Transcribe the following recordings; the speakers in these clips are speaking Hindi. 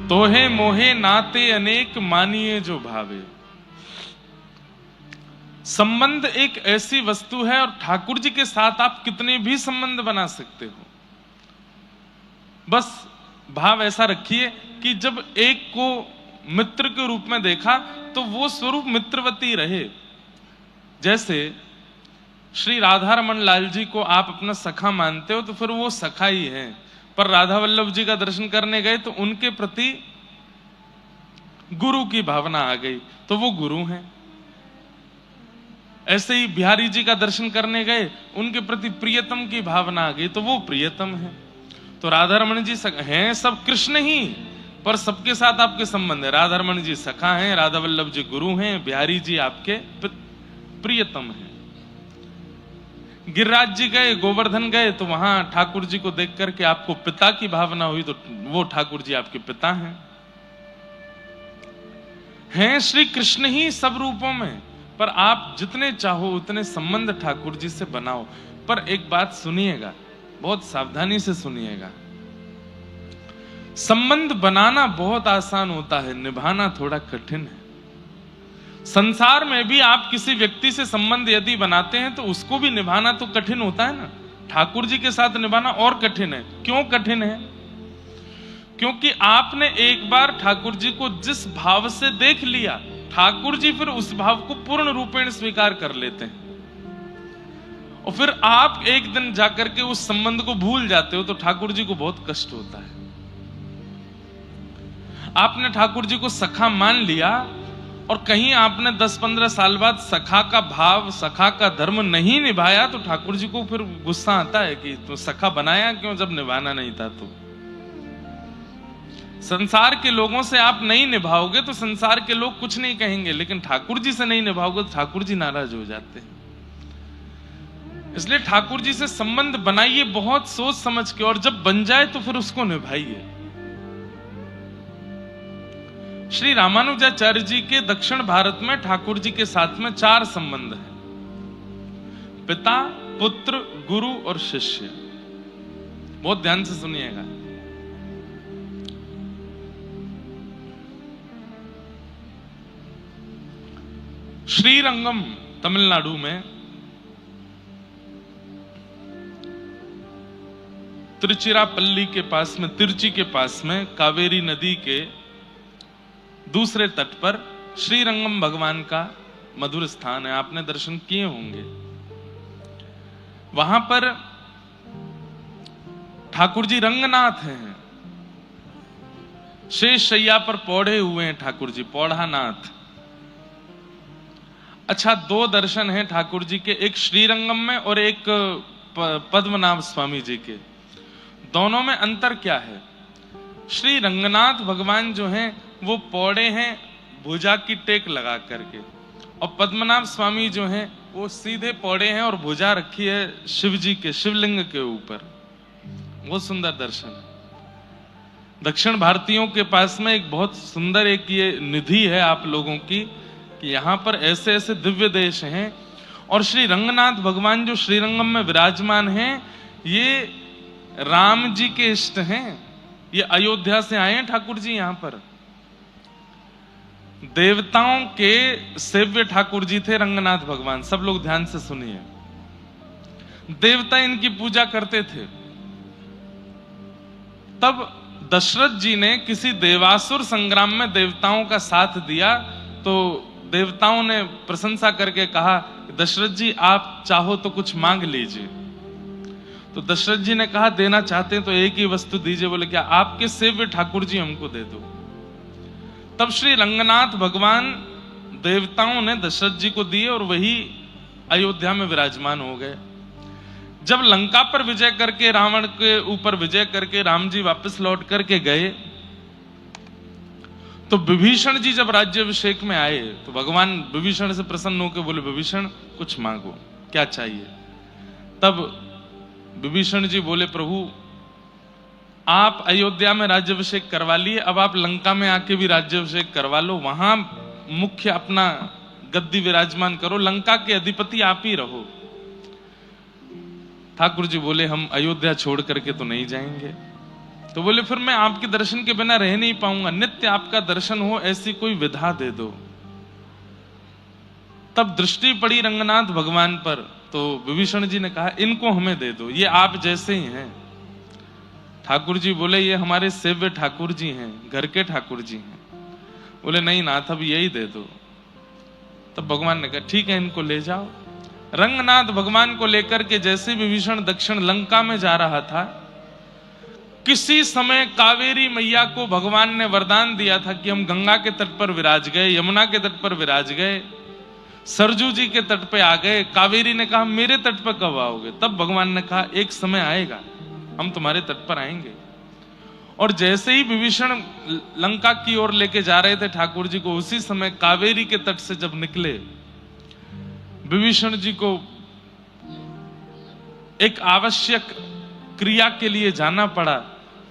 तोहे मोहे नाते अनेक मानिए जो भावे। संबंध एक ऐसी वस्तु है और ठाकुर जी के साथ आप कितने भी संबंध बना सकते हो। बस भाव ऐसा रखिए कि जब एक को मित्र के रूप में देखा तो वो स्वरूप मित्रवती रहे। जैसे श्री राधा रमन लाल जी को आप अपना सखा मानते हो तो फिर वो सखा ही है, पर राधा वल्लभ जी का दर्शन करने गए तो उनके प्रति गुरु की भावना आ गई तो वो गुरु हैं। ऐसे ही बिहारी जी का दर्शन करने गए, उनके प्रति प्रियतम की भावना आ गई तो वो प्रियतम है। तो राधा रमन जी हैं सब कृष्ण ही, पर सबके साथ आपके संबंध है। राधा रमन जी सखा हैं, राधा वल्लभ जी गुरु हैं, बिहारी जी आपके प्रियतम हैं। गिरिराज जी गए, गोवर्धन गए तो वहां ठाकुर जी को देख करके आपको पिता की भावना हुई तो वो ठाकुर जी आपके पिता हैं श्री कृष्ण ही सब रूपों में। पर आप जितने चाहो उतने संबंध ठाकुर जी से बनाओ। पर एक बात सुनिएगा, बहुत सावधानी से सुनिएगा। संबंध बनाना बहुत आसान होता है, निभाना थोड़ा कठिन है। संसार में भी आप किसी व्यक्ति से संबंध यदि बनाते हैं तो उसको भी निभाना तो कठिन होता है ना। ठाकुर जी के साथ निभाना और कठिन है। क्यों कठिन है? क्योंकि आपने एक बार ठाकुर जी को जिस भाव से देख लिया, ठाकुर जी फिर उस भाव को पूर्ण रूपेण स्वीकार कर लेते हैं और फिर आप एक दिन जाकर के उस संबंध को भूल जाते हो तो ठाकुर जी को बहुत कष्ट होता है। आपने ठाकुर जी को सखा मान लिया और कहीं आपने 10-15 साल बाद सखा का भाव, सखा का धर्म नहीं निभाया तो ठाकुर जी को फिर गुस्सा आता है कि तो सखा बनाया क्यों जब निभाना नहीं था। तो संसार के लोगों से आप नहीं निभाओगे तो संसार के लोग कुछ नहीं कहेंगे, लेकिन ठाकुर जी से नहीं निभाओगे तो ठाकुर जी नाराज हो जाते हैं। इसलिए ठाकुर जी से संबंध बनाइए बहुत सोच समझ के, और जब बन जाए तो फिर उसको निभाइए। श्री रामानुजाचार्य जी के दक्षिण भारत में ठाकुर जी के साथ में 4 संबंध हैं: पिता, पुत्र, गुरु और शिष्य। बहुत ध्यान से सुनिएगा। श्रीरंगम तमिलनाडु में तिरुचिरापल्ली के पास में, तिरुचि के पास में, कावेरी नदी के दूसरे तट पर श्रीरंगम भगवान का मधुर स्थान है। आपने दर्शन किए होंगे। वहां पर ठाकुर जी रंगनाथ हैं। शेष शैया पर पौड़े हुए हैं ठाकुर जी, पौड़ानाथ। अच्छा, 2 दर्शन हैं ठाकुर जी के, एक श्रीरंगम में और एक पद्मनाभ स्वामी जी के। दोनों में अंतर क्या है? श्री रंगनाथ भगवान जो हैं वो पौड़े हैं भुजा की टेक लगा करके, और पद्मनाभ स्वामी जो हैं वो सीधे पौड़े हैं और भुजा रखी है शिव जी के, शिवलिंग के ऊपर। बहुत सुंदर दर्शन है। दक्षिण भारतीयों के पास में एक बहुत सुंदर एक ये निधि है आप लोगों की कि यहाँ पर ऐसे ऐसे दिव्य देश हैं। और श्री रंगनाथ भगवान जो श्रीरंगम में विराजमान हैं, ये राम जी के इष्ट हैं। ये अयोध्या से आए हैं ठाकुर जी यहाँ पर। देवताओं के सेव्य ठाकुर जी थे रंगनाथ भगवान। सब लोग ध्यान से सुनिए। देवता इनकी पूजा करते थे। तब दशरथ जी ने किसी देवासुर संग्राम में देवताओं का साथ दिया तो देवताओं ने प्रशंसा करके कहा, दशरथ जी आप चाहो तो कुछ मांग लीजिए। तो दशरथ जी ने कहा, देना चाहते हैं तो एक ही वस्तु दीजिए। बोले, क्या? आपके सेव्य ठाकुर जी हमको दे दो। तब श्री रंगनाथ भगवान देवताओं ने दशरथ जी को दिए और वही अयोध्या में विराजमान हो गए। जब लंका पर विजय करके, रावण के ऊपर विजय करके राम जी वापस लौट करके गए तो विभीषण जी जब राज्याभिषेक में आए तो भगवान विभीषण से प्रसन्न होकर बोले, विभीषण कुछ मांगो, क्या चाहिए? तब विभीषण जी बोले, प्रभु आप अयोध्या में राज्याभिषेक करवा लिए, अब आप लंका में आके भी राज्याभिषेक करवा लो, वहां मुख्य अपना गद्दी विराजमान करो, लंका के अधिपति आप ही रहो। ठाकुर जी बोले, हम अयोध्या छोड़ करके तो नहीं जाएंगे। तो बोले फिर मैं आपके दर्शन के बिना रह नहीं पाऊंगा, नित्य आपका दर्शन हो ऐसी कोई विधा दे दो। तब दृष्टि पड़ी रंगनाथ भगवान पर, तो विभीषण जी ने कहा इनको हमें दे दो, ये आप जैसे ही हैं। ठाकुर जी बोले ये हमारे सेव्य ठाकुर जी हैं, घर के ठाकुर जी हैं। बोले नहीं नाथ अब यही दे दो। तब भगवान ने कहा ठीक है इनको ले जाओ। रंगनाथ भगवान को लेकर के जैसे विभीषण दक्षिण लंका में जा रहा था, किसी समय कावेरी मैया को भगवान ने वरदान दिया था कि हम गंगा के तट पर विराज गए, यमुना के तट पर विराज गए, सरजू जी के तट पे आ गए। कावेरी ने कहा मेरे तट पर कब आओगे? तब भगवान ने कहा एक समय आएगा हम तुम्हारे तट पर आएंगे। और जैसे ही विभीषण लंका की ओर लेके जा रहे थे ठाकुर जी को, उसी समय कावेरी के तट से जब निकले, विभीषण जी को एक आवश्यक क्रिया के लिए जाना पड़ा।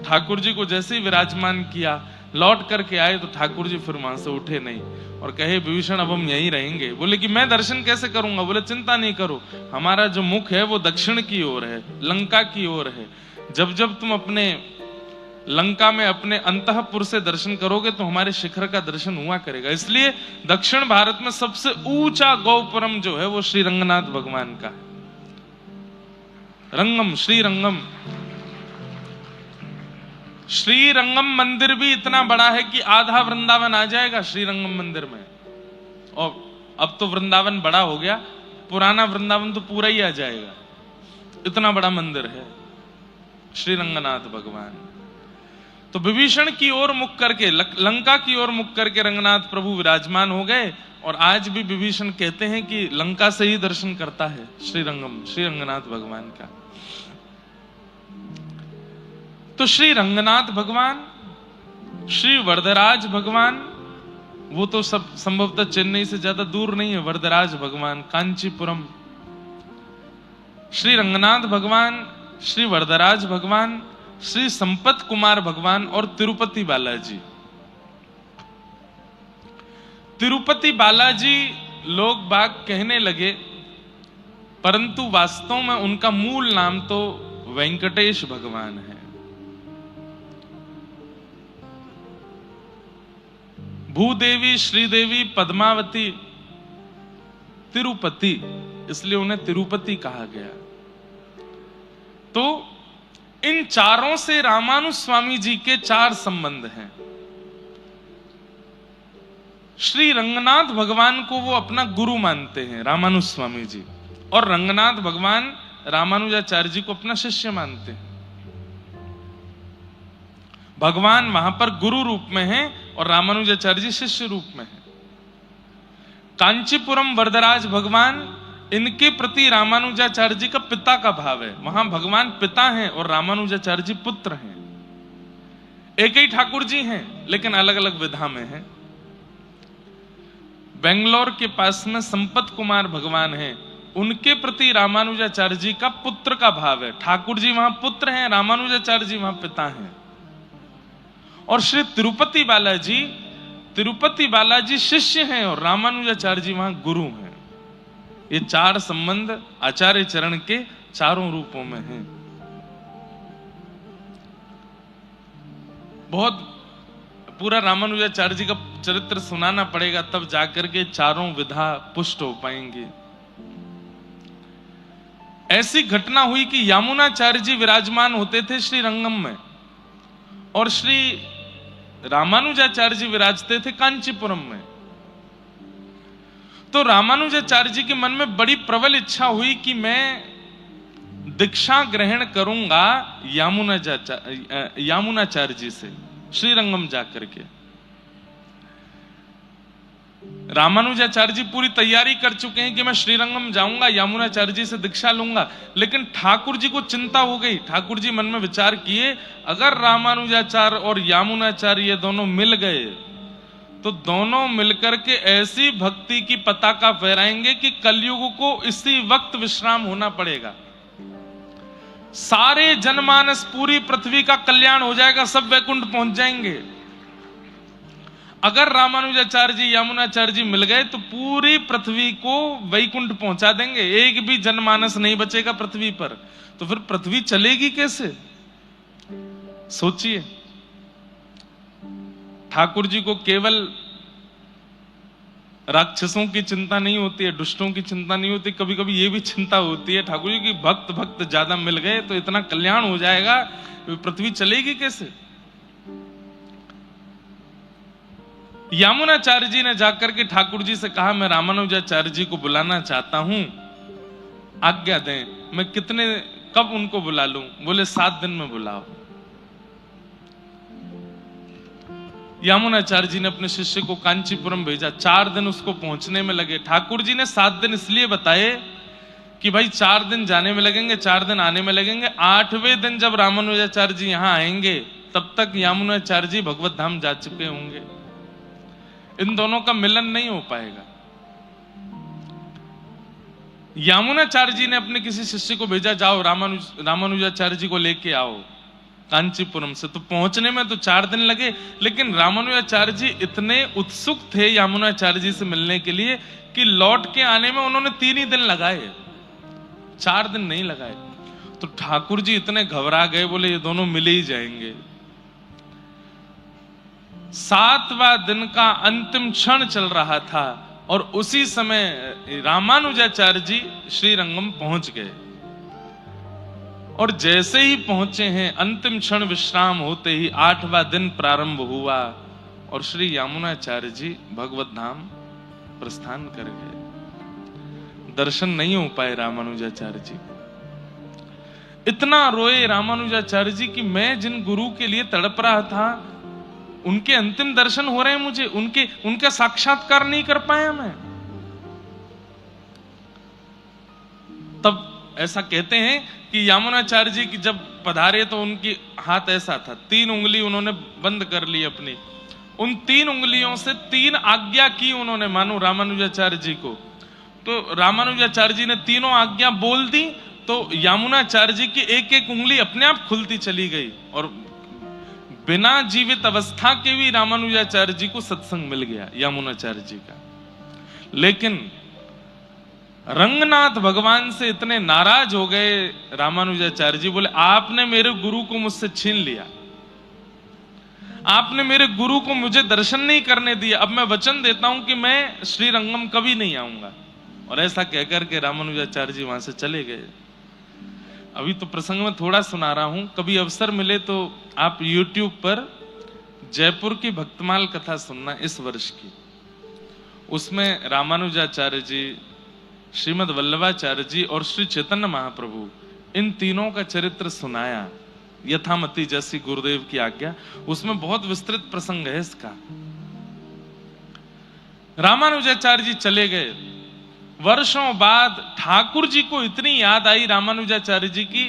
ठाकुर जी को जैसे ही विराजमान किया, लौट करके आए तो ठाकुर जी फिर वहां से उठे नहीं और कहे विभीषण अब हम यहीं रहेंगे। बोले कि मैं दर्शन कैसे करूंगा? बोले चिंता नहीं करो, हमारा जो मुख है वो दक्षिण की ओर है, लंका की ओर है। जब जब तुम अपने लंका में अपने अंतःपुर से दर्शन करोगे तो हमारे शिखर का दर्शन हुआ करेगा। इसलिए दक्षिण भारत में सबसे ऊंचा गौपुरम जो है वो श्री रंगनाथ भगवान का है। रंगम, श्री रंगम, श्री रंगम मंदिर भी इतना बड़ा है कि आधा वृंदावन आ जाएगा श्री रंगम मंदिर में। और अब तो वृंदावन बड़ा हो गया, पुराना वृंदावन तो पूरा ही आ जाएगा, इतना बड़ा मंदिर है श्री रंगनाथ भगवान। तो विभीषण की ओर मुख करके, लंका की ओर मुख करके रंगनाथ प्रभु विराजमान हो गए। और आज भी विभीषण कहते हैं कि लंका से ही दर्शन करता है श्री रंगम, श्री रंगनाथ भगवान का। तो श्री रंगनाथ भगवान, श्री वरदराज भगवान, वो तो सब संभवतः चेन्नई से ज्यादा दूर नहीं है। वरदराज भगवान, कांचीपुरम, श्री रंगनाथ भगवान, श्री वरदराज भगवान, श्री संपत कुमार भगवान और तिरुपति बालाजी। तिरुपति बालाजी लोग बाग कहने लगे, परंतु वास्तव में उनका मूल नाम तो वेंकटेश भगवान है। भूदेवी, श्रीदेवी, पद्मावती, तिरुपति, इसलिए उन्हें तिरुपति कहा गया। तो इन चारों से रामानुज स्वामी जी के चार संबंध हैं। श्री रंगनाथ भगवान को वो अपना गुरु मानते हैं रामानुज स्वामी जी, और रंगनाथ भगवान रामानुजाचार्य जी को अपना शिष्य मानते हैं। भगवान वहां पर गुरु रूप में हैं और रामानुजाचार्य जी शिष्य रूप में हैं। कांचीपुरम वरदराज भगवान, इनके प्रति रामानुजाचार्य जी का पिता का भाव है। वहां भगवान पिता हैं और रामानुजाचार्य जी पुत्र हैं। एक ही ठाकुर जी हैं लेकिन अलग अलग विधा में हैं। बेंगलोर के पास में संपत कुमार भगवान हैं, उनके प्रति रामानुजाचार्य जी का पुत्र का भाव है। ठाकुर जी वहां पुत्र हैं, रामानुजाचार्य जी वहां पिता हैं। और श्री तिरुपति बालाजी शिष्य हैं और रामानुजाचार्य जी वहां गुरु हैं। ये चार संबंध आचार्य चरण के चारों रूपों में हैं। बहुत पूरा रामानुजाचार्य जी का चरित्र सुनाना पड़ेगा, तब जाकर के चारों विधा पुष्ट हो पाएंगे। ऐसी घटना हुई कि यामुनाचार्य जी विराजमान होते थे श्री रंगम में और श्री रामानुजाचार्य जी विराजते थे कांचीपुरम में। तो रामानुजाचार्य जी के मन में बड़ी प्रबल इच्छा हुई कि मैं दीक्षा ग्रहण करूंगा यामुनाचार्य जी से श्रीरंगम जाकर के। रामानुजाचार्य जी पूरी तैयारी कर चुके हैं कि मैं श्रीरंगम जाऊंगा, यामुनाचार्य जी से दीक्षा लूंगा। लेकिन ठाकुर जी को चिंता हो गई। ठाकुर जी मन में विचार किए, अगर रामानुजाचार्य और यामुनाचार्य ये दोनों मिल गए तो दोनों मिलकर के ऐसी भक्ति की पताका फहराएंगे कि कलयुग को इसी वक्त विश्राम होना पड़ेगा। सारे जनमानस, पूरी पृथ्वी का कल्याण हो जाएगा, सब वैकुंठ पहुंच जाएंगे। अगर रामानुजाचार्य जी यामुनाचार्य जी मिल गए तो पूरी पृथ्वी को वैकुंठ पहुंचा देंगे, एक भी जनमानस नहीं बचेगा पृथ्वी पर। तो फिर पृथ्वी चलेगी कैसे? सोचिए, ठाकुर जी को केवल राक्षसों की चिंता नहीं होती है, दुष्टों की चिंता नहीं होती, कभी कभी ये भी चिंता होती है ठाकुर जी की भक्त ज्यादा मिल गए तो इतना कल्याण हो जाएगा, पृथ्वी चलेगी कैसे। यामुनाचार्य जी ने जाकर के ठाकुर जी से कहा, मैं रामानुजाचार्य जी को बुलाना चाहता हूं, आज्ञा दें, मैं कब उनको बुला लूं। बोले 7 दिन में बुलाओ। यामुनाचार्य जी ने अपने शिष्य को कांचीपुरम भेजा, 4 दिन उसको पहुंचने में लगे। ठाकुर जी ने 7 दिन इसलिए बताए कि भाई 4 दिन जाने में लगेंगे, 4 दिन आने में लगेंगे। 8वें दिन जब रामानुजाचार्य जी यहां आएंगे तब तक यामुनाचार्य जी भगवत धाम जा चुके होंगे, इन दोनों का मिलन नहीं हो पाएगा। यामुनाचार्य जी ने अपने किसी शिष्य को भेजा, जाओ रामानुजाचार्य जी को लेके आओ कांचीपुरम से। तो पहुंचने में तो 4 दिन लगे, लेकिन रामानुजाचार्य जी इतने उत्सुक थे यामुनाचार्य जी से मिलने के लिए कि लौट के आने में उन्होंने 3 ही दिन लगाए, 4 दिन नहीं लगाए। तो ठाकुर जी इतने घबरा गए, बोले ये दोनों मिले ही जाएंगे। 7वां दिन का अंतिम क्षण चल रहा था और उसी समय रामानुजाचार्य जी श्रीरंगम पहुंच गए। और जैसे ही पहुंचे हैं, अंतिम क्षण विश्राम होते ही 8वां दिन प्रारंभ हुआ और श्री यामुनाचार्य जी भगवत धाम प्रस्थान कर गए। दर्शन नहीं हो पाए रामानुजाचार्य जी। इतना रोए रामानुजाचार्य जी कि मैं जिन गुरु के लिए तड़प रहा था उनके अंतिम दर्शन हो रहे हैं मुझे, उनका साक्षात्कार नहीं कर पाया मैं। तब ऐसा कहते हैं कि यामुनाचार्य जी की जब पधारे तो उनकी हाथ ऐसा था, 3 उंगली उन्होंने बंद कर ली अपनी, उन 3 उंगलियों से 3 आज्ञा की उन्होंने, मानो रामानुजाचार्य जी को। तो रामानुजाचार्य जी ने तीनों आज्ञा बोल दी तो यामुनाचार्य जी की एक एक उंगली अपने आप खुलती चली गई और बिना जीवित अवस्था के भी रामानुजाचार्य जी को सत्संग मिल गया यामुनाचार्य जी का। लेकिन रंगनाथ भगवान से इतने नाराज हो गए रामानुजाचार्य जी, बोले आपने मेरे गुरु को मुझसे छीन लिया, आपने मेरे गुरु को मुझे दर्शन नहीं करने दिया, अब मैं वचन देता हूं कि मैं श्रीरंगम कभी नहीं आऊंगा। और ऐसा कहकर के रामानुजाचार्य जी वहां से चले गए। अभी तो प्रसंग में थोड़ा सुना रहा हूं, कभी अवसर मिले तो आप YouTube पर जयपुर की भक्तमाल कथा सुनना इस वर्ष की। उसमें रामानुजाचार्य जी, श्रीमद वल्लभाचार्य जी और श्री चैतन्य महाप्रभु, इन तीनों का चरित्र सुनाया, यथामति जैसी गुरुदेव की आज्ञा। उसमें बहुत विस्तृत प्रसंग है इसका। रामानुजाचार्य जी चले गए। वर्षों बाद ठाकुर जी को इतनी याद आई रामानुजाचार्य जी की,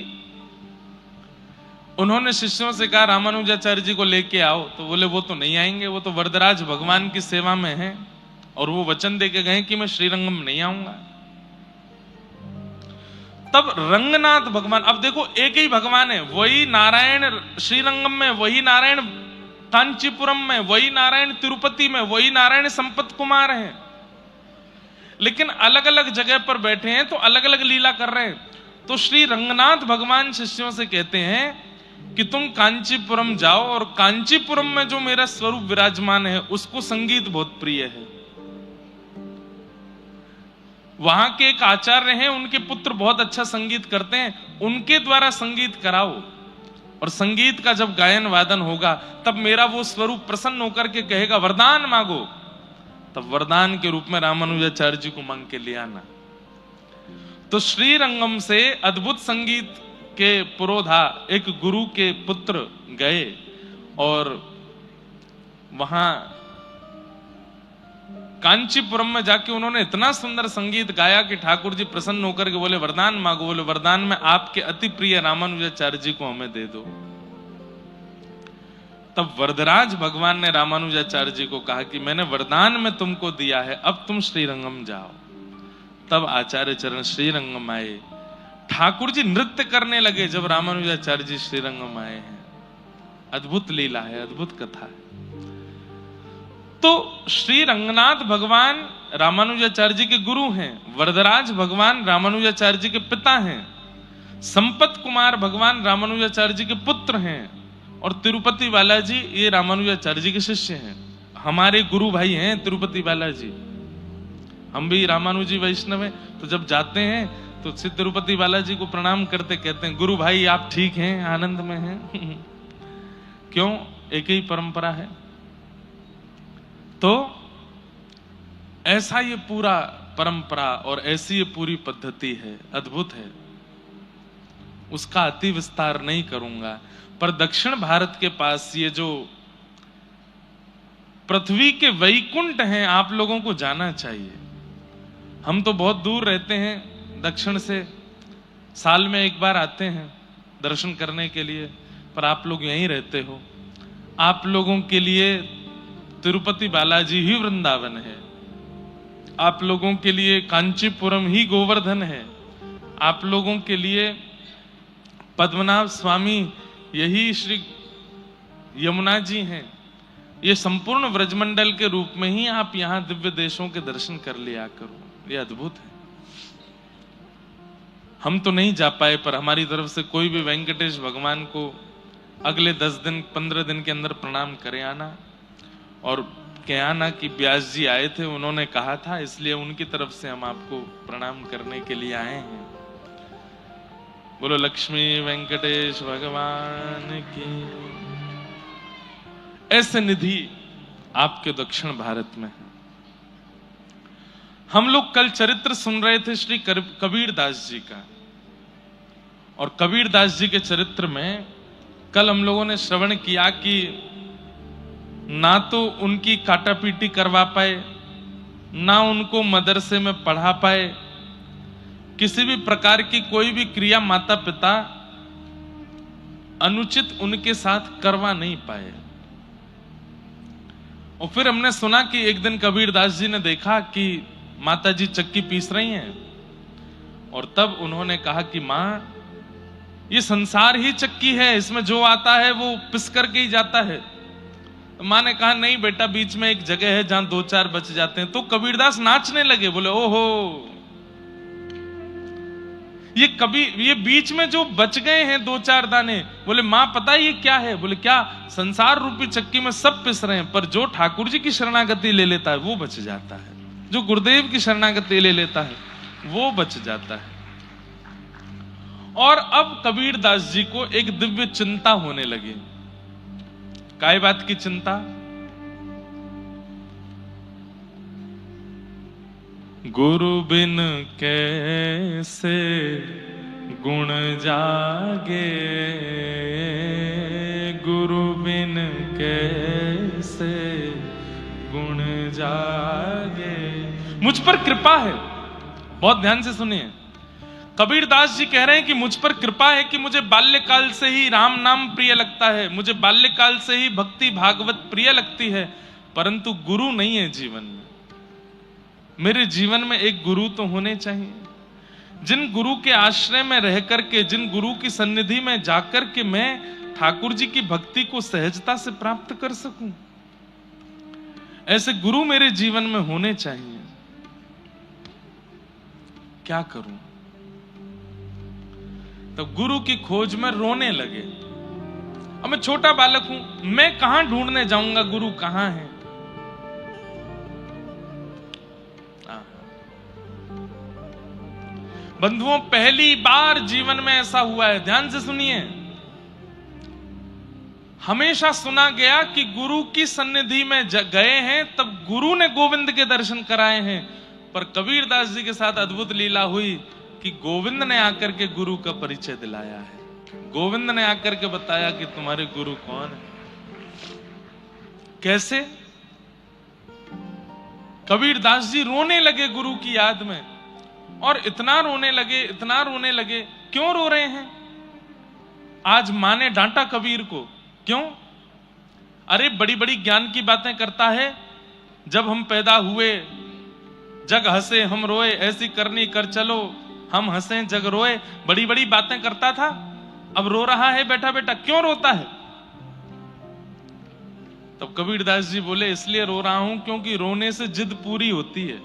उन्होंने शिष्यों से कहा रामानुजाचार्य जी को लेके आओ। तो बोले वो तो नहीं आएंगे, वो तो वरदराज भगवान की सेवा में हैं और वो वचन देके गए कि मैं श्रीरंगम नहीं आऊंगा। तब रंगनाथ भगवान, अब देखो एक ही भगवान है, वही नारायण श्रीरंगम में, वही नारायण कांचीपुरम में, वही नारायण तिरुपति में, वही नारायण संपत कुमार है, लेकिन अलग अलग जगह पर बैठे हैं तो अलग अलग लीला कर रहे हैं। तो श्री रंगनाथ भगवान शिष्यों से कहते हैं कि तुम कांचीपुरम जाओ और कांचीपुरम में जो मेरा स्वरूप विराजमान है उसको संगीत बहुत प्रिय है। वहां के एक आचार्य हैं, उनके पुत्र बहुत अच्छा संगीत करते हैं, उनके द्वारा संगीत कराओ और संगीत का जब गायन वादन होगा तब मेरा वो स्वरूप प्रसन्न होकर के कहेगा वरदान मांगो, तब वरदान के रूप में रामानुजाचार्य जी को मांग के ले आना। तो श्रीरंगम से अद्भुत संगीत के पुरोधा एक गुरु के पुत्र गए और वहां कांचीपुरम में जाके उन्होंने इतना सुंदर संगीत गाया कि ठाकुर जी प्रसन्न होकर के बोले वरदान मांगो। बोले वरदान में आपके अति प्रिय रामानुजाचार्य जी को हमें दे दो। तब वरदराज भगवान ने रामानुजाचार्य जी को कहा कि मैंने वरदान में तुमको दिया है, अब तुम श्रीरंगम जाओ। तब आचार्य चरण श्रीरंगम आए, ठाकुर जी नृत्य करने लगे जब रामानुजाचार्य जी श्रीरंगम आए हैं। अद्भुत लीला है, अद्भुत कथा है। तो श्री रंगनाथ भगवान रामानुजाचार्य जी के गुरु हैं, वरदराज भगवान रामानुजाचार्य जी के पिता हैं, संपत कुमार भगवान रामानुजाचार्य जी के पुत्र हैं और तिरुपति बालाजी ये रामानुजाचार्य जी के शिष्य हैं, हमारे गुरु भाई हैं तिरुपति बालाजी। हम भी रामानुजी वैष्णव हैं, तो जब जाते हैं तो श्री तिरुपति बालाजी को प्रणाम करते कहते हैं गुरु भाई आप ठीक हैं, आनंद में हैं। क्यों? एक ही परंपरा है। तो ऐसा ये पूरा परंपरा और ऐसी ये पूरी पद्धति है, अद्भुत है। उसका अति विस्तार नहीं करूंगा, पर दक्षिण भारत के पास ये जो पृथ्वी के वैकुंठ हैं, आप लोगों को जाना चाहिए। हम तो बहुत दूर रहते हैं दक्षिण से, साल में एक बार आते हैं दर्शन करने के लिए, पर आप लोग यहीं रहते हो। आप लोगों के लिए तिरुपति बालाजी ही वृंदावन है, आप लोगों के लिए कांचीपुरम ही गोवर्धन है, आप लोगों के लिए पद्मनाभ स्वामी यही श्री यमुना जी हैं। ये संपूर्ण व्रजमंडल के रूप में ही आप यहां दिव्य देशों के दर्शन कर लिया करो, ये अद्भुत है। हम तो नहीं जा पाए, पर हमारी तरफ से कोई भी वेंकटेश भगवान को अगले 10 दिन 15 दिन के अंदर प्रणाम करे आना, और कह आना कि व्यास जी आए थे, उन्होंने कहा था, इसलिए उनकी तरफ से हम आपको प्रणाम करने के लिए आए हैं। बोलो लक्ष्मी वेंकटेश भगवान की। ऐसे निधि आपके दक्षिण भारत में है। हम लोग कल चरित्र सुन रहे थे श्री कबीर दास जी का, और कबीर दास जी के चरित्र में कल हम लोगों ने श्रवण किया कि ना तो उनकी काटापीटी करवा पाए, ना उनको मदरसे में पढ़ा पाए, किसी भी प्रकार की कोई भी क्रिया माता पिता अनुचित उनके साथ करवा नहीं पाए। और फिर हमने सुना कि एक दिन कबीर दास जी ने देखा कि माता जी चक्की पीस रही हैं, और तब उन्होंने कहा कि मां, ये संसार ही चक्की है, इसमें जो आता है वो पिस करके ही जाता है। तो मां ने कहा नहीं बेटा, बीच में एक जगह है जहां 2-4 बच जाते हैं। तो कबीरदास नाचने लगे, बोले ओहो, ये बीच में जो बच गए हैं 2-4 दाने, बोले मां पता है ये क्या है? बोले क्या? संसार रूपी चक्की में सब पिस रहे हैं, पर जो ठाकुर जी की शरणागति ले लेता है वो बच जाता है, जो गुरुदेव की शरणागति ले लेता है वो बच जाता है। और अब कबीर दास जी को एक दिव्य चिंता होने लगी। काय बात की चिंता? गुरु बिन कैसे गुण जागे, गुरु बिन कैसे गुण जागे। मुझ पर कृपा है, बहुत ध्यान से सुनिए। कबीर दास जी कह रहे हैं कि मुझ पर कृपा है कि मुझे बाल्यकाल से ही राम नाम प्रिय लगता है, मुझे बाल्यकाल से ही भक्ति भागवत प्रिय लगती है, परंतु गुरु नहीं है जीवन में। मेरे जीवन में एक गुरु तो होने चाहिए, जिन गुरु के आश्रय में रह करके, जिन गुरु की सन्निधि में जाकर के मैं ठाकुर जी की भक्ति को सहजता से प्राप्त कर सकूं। ऐसे गुरु मेरे जीवन में होने चाहिए। क्या करूं? तो गुरु की खोज में रोने लगे। अब मैं छोटा बालक हूं, मैं कहां ढूंढने जाऊंगा गुरु कहां है? बंधुओं, पहली बार जीवन में ऐसा हुआ है, ध्यान से सुनिए। हमेशा सुना गया कि गुरु की सन्निधि में गए हैं तब गुरु ने गोविंद के दर्शन कराए हैं, पर कबीर दास जी के साथ अद्भुत लीला हुई कि गोविंद ने आकर के गुरु का परिचय दिलाया है। गोविंद ने आकर के बताया कि तुम्हारे गुरु कौन है। कैसे? कबीर दास जी रोने लगे गुरु की याद में, और इतना रोने लगे, इतना रोने लगे। क्यों रो रहे हैं? आज मां ने डांटा कबीर को, क्यों? अरे बड़ी बड़ी ज्ञान की बातें करता है, जब हम पैदा हुए जग हंसे हम रोए, ऐसी करनी कर चलो हम हंसे जग रोए, बड़ी बड़ी बातें करता था, अब रो रहा है बेटा बेटा, क्यों रोता है? तब कबीर दास जी बोले इसलिए रो रहा हूं क्योंकि रोने से जिद पूरी होती है।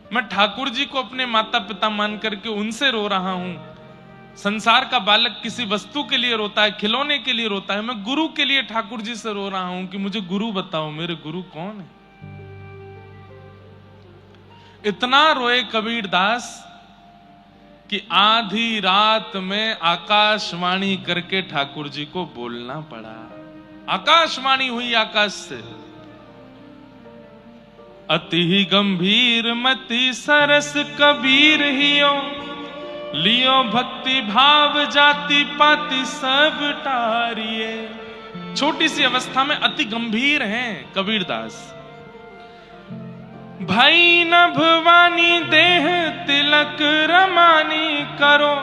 मैं ठाकुर जी को अपने माता पिता मान करके उनसे रो रहा हूं संसार का बालक किसी वस्तु के लिए रोता है, खिलौने के लिए रोता है। मैं गुरु के लिए ठाकुर जी से रो रहा हूं कि मुझे गुरु बताओ, मेरे गुरु कौन है। इतना रोए कबीर दास कि आधी रात में आकाशवाणी करके ठाकुर जी को बोलना पड़ा। आकाशवाणी हुई आकाश से, अति ही गंभीर मति सरस कबीर हियो, लियो भक्ति भाव जाति पाति सब टारिये। छोटी सी अवस्था में अति गंभीर हैं कबीर दास। भाई न भवानी देह तिलक रमानी करो,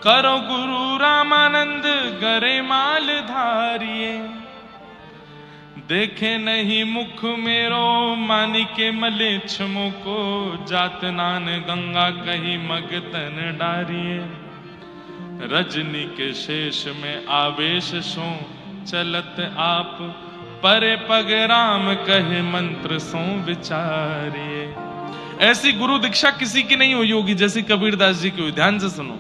करो गुरु रामानंद गरे माल धारिये। देखे नहीं मुख मेरो मानी के मले छमो को, जात नान गंगा कहीं मगतन डारिये। रजनी के शेष में आवेश सो चलत आप, परे पग राम कहे मंत्र सो विचारिये। ऐसी गुरु दीक्षा किसी की नहीं हुई होगी जैसी कबीरदास जी की हुई। ध्यान से सुनो,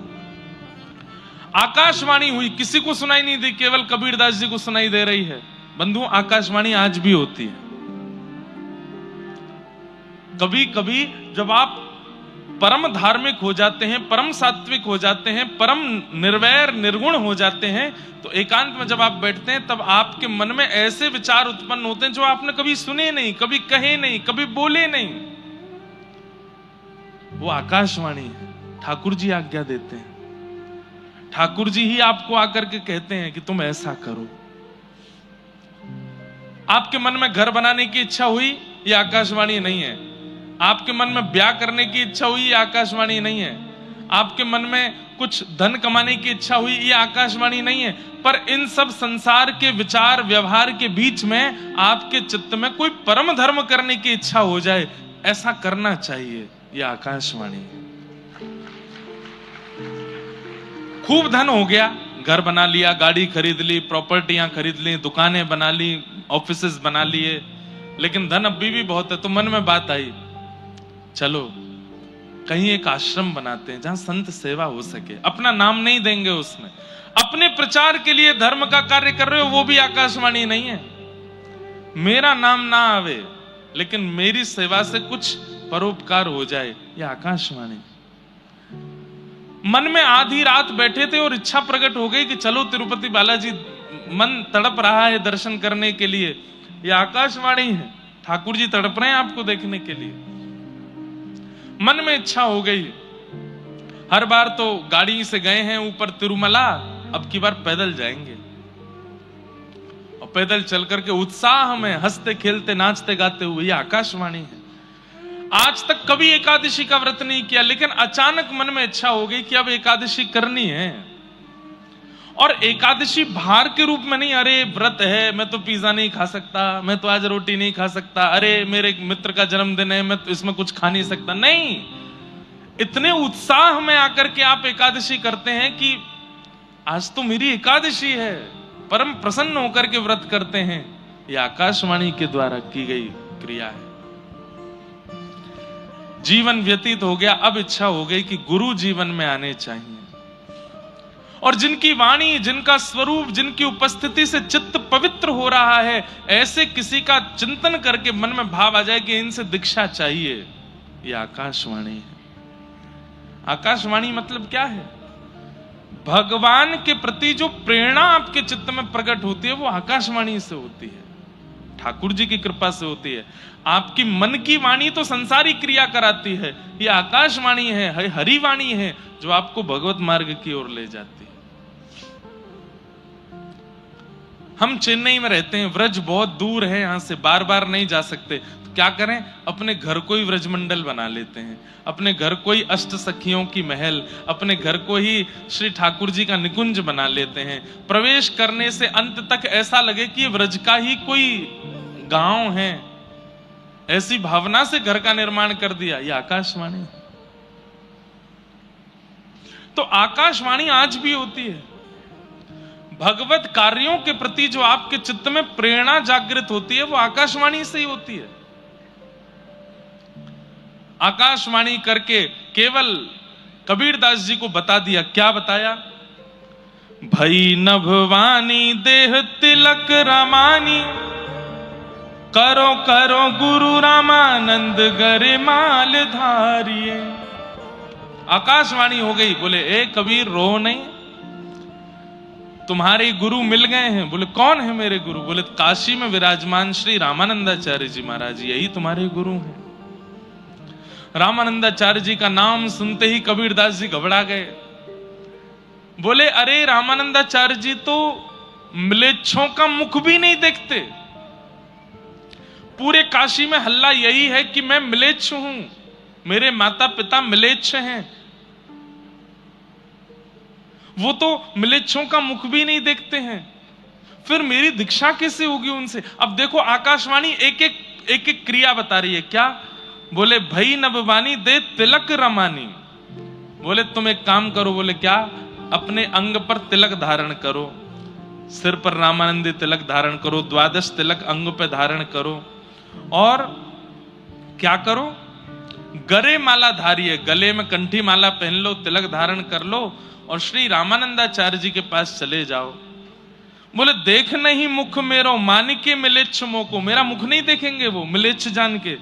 आकाशवाणी हुई, किसी को सुनाई नहीं दी, केवल कबीरदास जी को सुनाई दे रही है। बंधुओं, आकाशवाणी आज भी होती है। कभी कभी जब आप परम धार्मिक हो जाते हैं, परम सात्विक हो जाते हैं, परम निर्वैर निर्गुण हो जाते हैं, तो एकांत में जब आप बैठते हैं तब आपके मन में ऐसे विचार उत्पन्न होते हैं जो आपने कभी सुने नहीं, कभी कहे नहीं, कभी बोले नहीं। वो आकाशवाणी है। ठाकुर जी आज्ञा देते हैं, ठाकुर जी ही आपको आकर के कहते हैं कि तुम ऐसा करो। आपके मन में घर बनाने की इच्छा हुई, ये आकाशवाणी नहीं है। आपके मन में ब्याह करने की इच्छा हुई, ये आकाशवाणी नहीं है। आपके मन में कुछ धन कमाने की इच्छा हुई, ये आकाशवाणी नहीं है। पर इन सब संसार के विचार व्यवहार के बीच में आपके चित्त में कोई परम धर्म करने की इच्छा हो जाए, ऐसा करना चाहिए, ये आकाशवाणी है। खूब धन हो गया, घर बना लिया, गाड़ी खरीद ली, प्रॉपर्टियां खरीद ली, दुकानें बना ली, ऑफिसेस बना लिए, लेकिन धन अभी भी बहुत है। तो मन में बात आई, चलो कहीं एक आश्रम बनाते हैं जहां संत सेवा हो सके। अपना नाम नहीं देंगे उसमें, अपने प्रचार के लिए धर्म का कार्य कर रहे हो, वो भी आकाशवाणी नहीं है। मेरा नाम ना आवे लेकिन मेरी सेवा से कुछ परोपकार हो जाए, यह आकाशवाणी। मन में आधी रात बैठे थे और इच्छा प्रकट हो गई कि चलो तिरुपति बालाजी, मन तड़प रहा है दर्शन करने के लिए, यह आकाशवाणी है। ठाकुर जी तड़प रहे हैं आपको देखने के लिए। मन में इच्छा हो गई। हर बार तो गाड़ी से गए हैं ऊपर तिरुमला, अब की बार पैदल जाएंगे। और पैदल चल करके उत्साह में हंसते खेलते नाचते गाते हुए, यह आकाशवाणी है। आज तक कभी एकादशी का व्रत नहीं किया, लेकिन अचानक मन में इच्छा हो गई कि अब एकादशी करनी है। और एकादशी भार के रूप में नहीं, अरे व्रत है, मैं तो पिज्जा नहीं खा सकता, मैं तो आज रोटी नहीं खा सकता, अरे मेरे मित्र का जन्मदिन है, मैं तो इसमें कुछ खा नहीं सकता। नहीं, इतने उत्साह में आकर के आप एकादशी करते हैं कि आज तो मेरी एकादशी है, परम प्रसन्न होकर के व्रत करते हैं। यह आकाशवाणी के द्वारा की गई क्रिया है। जीवन व्यतीत हो गया, अब इच्छा हो गई कि गुरु जीवन में आने चाहिए, और जिनकी वाणी, जिनका स्वरूप, जिनकी उपस्थिति से चित्त पवित्र हो रहा है, ऐसे किसी का चिंतन करके मन में भाव आ जाए कि इनसे दीक्षा चाहिए, यह आकाशवाणी है। आकाशवाणी मतलब क्या है? भगवान के प्रति जो प्रेरणा आपके चित्त में प्रकट होती है, वो आकाशवाणी से होती है, ठाकुर जी की कृपा से होती है। आपकी मन की वाणी तो संसारी क्रिया कराती है, ये आकाशवाणी है, हरिवाणी है, जो आपको भगवत मार्ग की ओर ले जाती है। हम चेन्नई में रहते हैं, व्रज बहुत दूर है यहां से, बार बार नहीं जा सकते, तो क्या करें, अपने घर को ही व्रजमंडल बना लेते हैं, अपने घर को ही अष्ट सखियों की महल, अपने घर को ही श्री ठाकुर जी का निकुंज बना लेते हैं। प्रवेश करने से अंत तक ऐसा लगे कि ये व्रज का ही कोई गांव है, ऐसी भावना से घर का निर्माण कर दिया। ये आकाशवाणी। तो आकाशवाणी आज भी होती है। भगवत कार्यों के प्रति जो आपके चित्त में प्रेरणा जागृत होती है, वो आकाशवाणी से ही होती है। आकाशवाणी करके केवल कबीरदास जी को बता दिया। क्या बताया? भई नभवानी देह तिलक रामानी, करो करो गुरु रामानंद गरिमाल धारिये। आकाशवाणी हो गई। बोले ए कबीर रो नहीं, तुम्हारे गुरु मिल गए हैं। बोले कौन है मेरे गुरु? बोले काशी में विराजमान श्री रामानंदाचार्य जी महाराज, यही तुम्हारे गुरु हैं। रामानंदाचार्य जी का नाम सुनते ही कबीरदास जी घबरा गए। बोले अरे रामानंदाचार्य जी तो म्लेच्छों का मुख भी नहीं देखते। पूरे काशी में हल्ला यही है कि मैं म्लेच्छ हूं, मेरे माता पिता म्लेच्छ हैं। वो तो म्लेच्छों का मुख भी नहीं देखते हैं, फिर मेरी दीक्षा कैसे होगी उनसे? अब देखो आकाशवाणी एक एक क्रिया बता रही है। क्या? बोले भई नभवानी दे तिलक रमानी। बोले तुम एक काम करो। बोले क्या? अपने अंग पर तिलक धारण करो, सिर पर रामानंदी तिलक धारण करो, 12 तिलक अंग पे धारण करो, और क्या करो? गले माला धारिये, गले में कंठी माला पहन लो, तिलक धारण कर लो और श्री रामानंदाचार्य जी के पास चले जाओ। बोले देख नहीं मुख मेरो मानिके मिलेच्छ मोको, मेरा मुख नहीं देखेंगे वो मिलेच्छ जान के।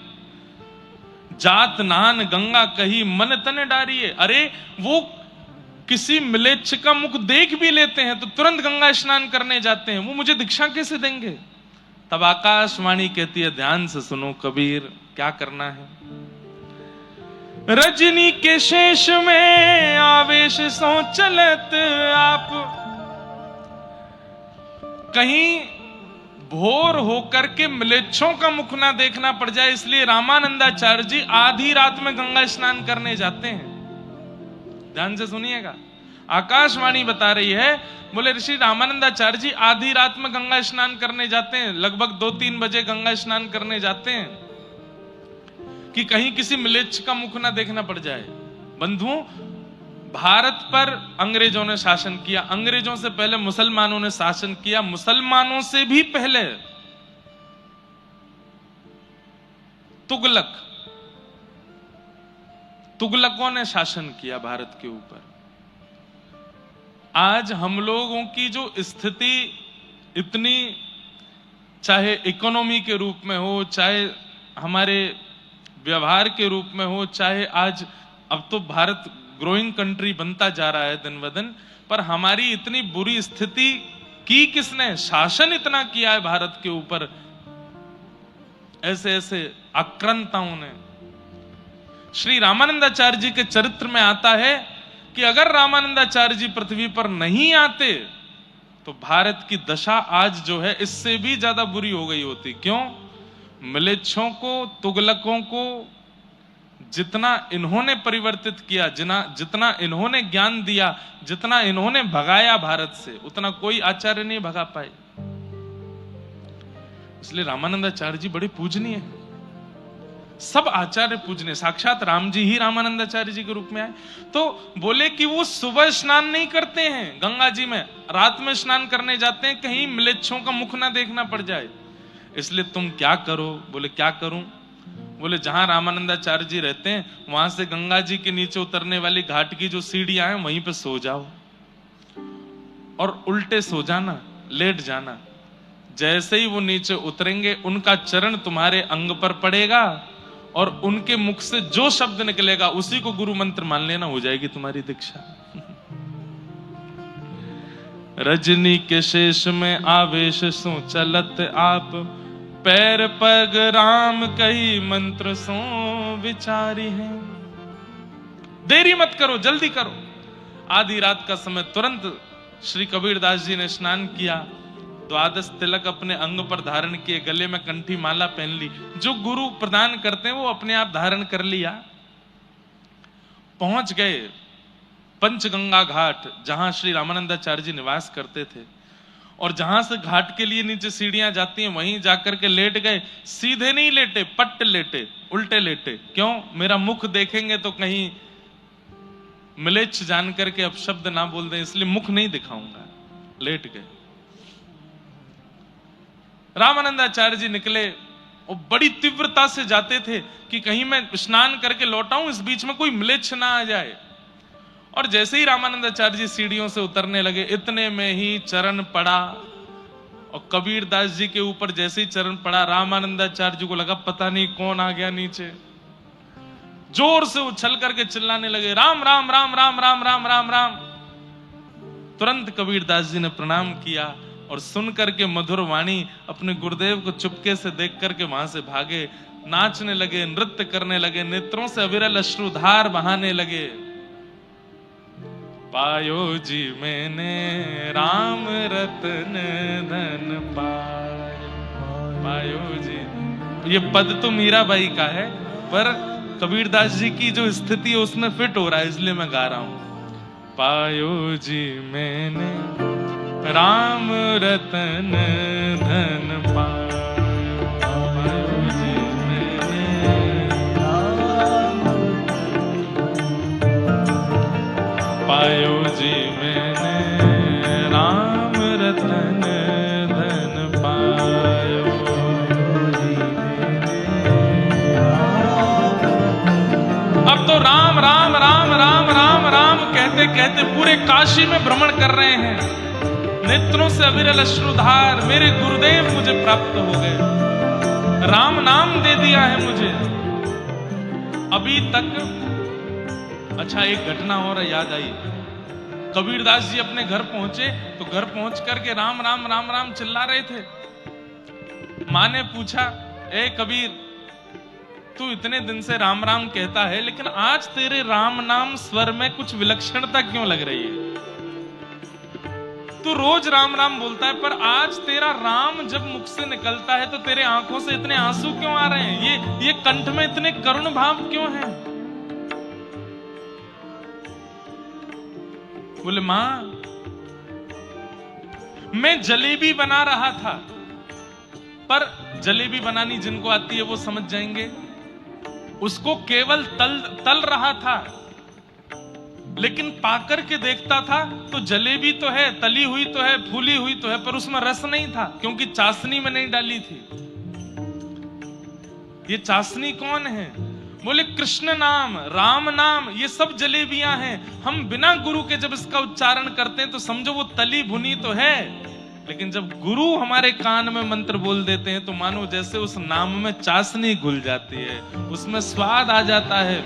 जात नान गंगा कही मन तन डारिये। अरे वो किसी मिलेच्छ का मुख देख भी लेते हैं तो तुरंत गंगा स्नान करने जाते हैं, वो मुझे दीक्षा कैसे देंगे? तब आकाशवाणी कहती है ध्यान से सुनो कबीर, क्या करना है। रजनी के शेष में आवेश सो चलत आप, कहीं भोर होकर के म्लेच्छों का मुख ना देखना पड़ जाए, इसलिए रामानंदाचार्य जी आधी रात में गंगा स्नान करने जाते हैं। ध्यान से सुनिएगा, आकाशवाणी बता रही है। बोले ऋषि रामानंदाचार्य जी आधी रात में गंगा स्नान करने जाते हैं, लगभग 2-3 बजे गंगा स्नान करने जाते हैं कि कहीं किसी म्लेच्छ का मुख ना देखना पड़ जाए। बंधुओं, भारत पर अंग्रेजों ने शासन किया, अंग्रेजों से पहले मुसलमानों ने शासन किया, मुसलमानों से भी पहले तुगलकों ने शासन किया भारत के ऊपर। आज हम लोगों की जो स्थिति इतनी, चाहे इकोनॉमी के रूप में हो, चाहे हमारे व्यवहार के रूप में हो, चाहे आज अब तो भारत ग्रोइंग कंट्री बनता जा रहा है दिन ब दिन, पर हमारी इतनी बुरी स्थिति की किसने? शासन इतना किया है भारत के ऊपर, ऐसे ऐसे आक्रांताओं ने। श्री रामानंदाचार्य जी के चरित्र में आता है कि अगर रामानंदाचार्य जी पृथ्वी पर नहीं आते तो भारत की दशा आज जो है इससे भी ज्यादा बुरी हो गई होती। क्यों? म्लेच्छों को, तुगलकों को जितना इन्होंने परिवर्तित किया, जितना इन्होंने ज्ञान दिया, जितना इन्होंने भगाया भारत से, उतना कोई आचार्य नहीं भगा पाए। इसलिए रामानंदाचार्य जी बड़े पूजनीय हैं। सब आचार्य पूजनीय, साक्षात राम जी ही रामानंदाचार्य जी के रूप में आए। तो बोले कि वो सुबह स्नान नहीं करते हैं गंगा जी में, रात में स्नान करने जाते हैं, कहीं म्लेच्छों का मुख ना देखना पड़ जाए। इसलिए तुम क्या करो? बोले क्या करूं? बोले जहां रामानंदाचार्य जी रहते हैं वहां से गंगा जी के नीचे उतरने वाली घाट की जो सीढ़ियां हैं वहीं पे सो जाओ और उल्टे सो जाना, लेट जाना। जैसे ही वो नीचे उतरेंगे उनका चरण तुम्हारे अंग पर पड़ेगा और उनके मुख से जो शब्द निकलेगा उसी को गुरु मंत्र मान लेना, हो जाएगी तुम्हारी दीक्षा। रजनी के शेष में आवेश सो चलत आप, पैर पग राम कही मंत्र सो विचारी है। देरी मत करो, जल्दी करो। आधी रात का समय, तुरंत श्री कबीरदास जी ने स्नान किया, 12 तिलक अपने अंग पर धारण किए, गले में कंठी माला पहन ली, जो गुरु प्रदान करते हैं वो अपने आप धारण कर लिया। पहुंच गए पंचगंगा घाट, जहां श्री रामानंदाचार्य जी निवास करते थे, और जहां से घाट के लिए नीचे सीढ़ियां जाती हैं वहीं जाकर के लेट गए। सीधे नहीं लेटे, पट्ट लेटे, उल्टे लेटे। क्यों? मेरा मुख देखेंगे तो कहीं म्लेच्छ जान करके अपशब्द ना बोल दें, इसलिए मुख नहीं दिखाऊंगा। लेट गए। रामानंदाचार्य जी निकले और बड़ी तीव्रता से जाते थे कि कहीं मैं स्नान करके लौटाऊं, इस बीच में कोई म्लेच्छ ना आ जाए। और जैसे ही रामानंदाचार्य जी सीढ़ियों से उतरने लगे, इतने में ही चरण पड़ा, और कबीर दास जी के ऊपर जैसे ही चरण पड़ा, रामानंदाचार्य जी को लगा पता नहीं कौन आ गया नीचे। जोर से उछल करके चिल्लाने लगे, राम राम राम राम राम राम राम राम। तुरंत कबीर दास जी ने प्रणाम किया और सुन करके मधुर वाणी अपने गुरुदेव को चुपके से देख करके वहां से भागे, नाचने लगे, नृत्य करने लगे, नेत्रों से अविरल अश्रुधार बहाने लगे। पायो जी मैंने राम रतन धन पायो जी। ये पद तो मीराबाई का है, पर कबीरदास जी की जो स्थिति है उसमें फिट हो रहा है, इसलिए मैं गा रहा हूं। पायो जी मैंने राम रतन धन पायो जी मैंने पायो जी मैंने राम रतन धन पायो जी मैंने। अब तो राम राम राम राम राम राम कहते कहते पूरे काशी में भ्रमण कर रहे हैं, नेत्रों से अविरल अश्रुधार। मेरे गुरुदेव मुझे प्राप्त हो गए, राम नाम दे दिया है मुझे। अभी तक अच्छा एक घटना और याद आई। कबीरदास जी अपने घर पहुंचे तो घर पहुंच करके राम राम राम राम चिल्ला रहे थे। मां ने पूछा, ए कबीर, तू इतने दिन से राम राम कहता है, लेकिन आज तेरे राम नाम स्वर में कुछ विलक्षणता क्यों लग रही है? तू रोज राम राम बोलता है, पर आज तेरा राम जब मुख से निकलता है तो तेरे आंखों से इतने आंसू क्यों आ रहे हैं? ये कंठ में इतने करुण भाव क्यों हैं? बोले, मां, मैं जलेबी बना रहा था, पर जलेबी बनानी जिनको आती है वो समझ जाएंगे। उसको केवल तल रहा था, लेकिन पाकर के देखता था तो जलेबी तो है, तली हुई तो है, फूली हुई तो है, पर उसमें रस नहीं था, क्योंकि चाशनी में नहीं डाली थी। ये चाशनी कौन है? बोले, कृष्ण नाम, राम नाम, ये सब जलेबियां हैं। हम बिना गुरु के जब इसका उच्चारण करते हैं तो समझो वो तली भुनी तो है, लेकिन जब गुरु हमारे कान में मंत्र बोल देते हैं तो मानो जैसे उस नाम में चाशनी घुल जाती है, उसमें स्वाद आ जाता है।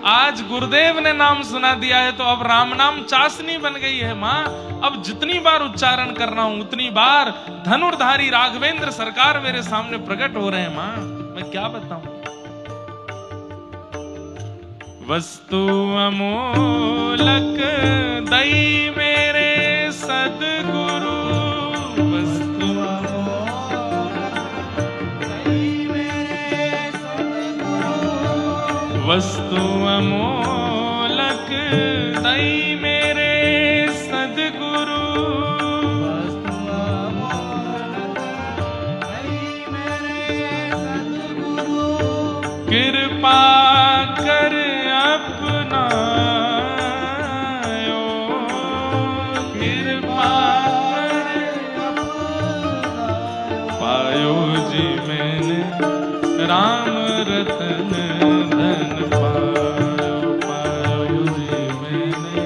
आज गुरुदेव ने नाम सुना दिया है तो अब राम नाम चाशनी बन गई है। मां, अब जितनी बार उच्चारण कर रहा हूं उतनी बार धनुर्धारी राघवेंद्र सरकार मेरे सामने प्रकट हो रहे हैं। मां, मैं क्या बताऊं? वस्तु अमोलक दई मेरे सदगुरु, वस्तु वस्तु अमोलक दई मेरे सदगुरु, कृपा कर अपना कृपा पायो जी मैंने राम रतन धन पायो, पायो जी मैंने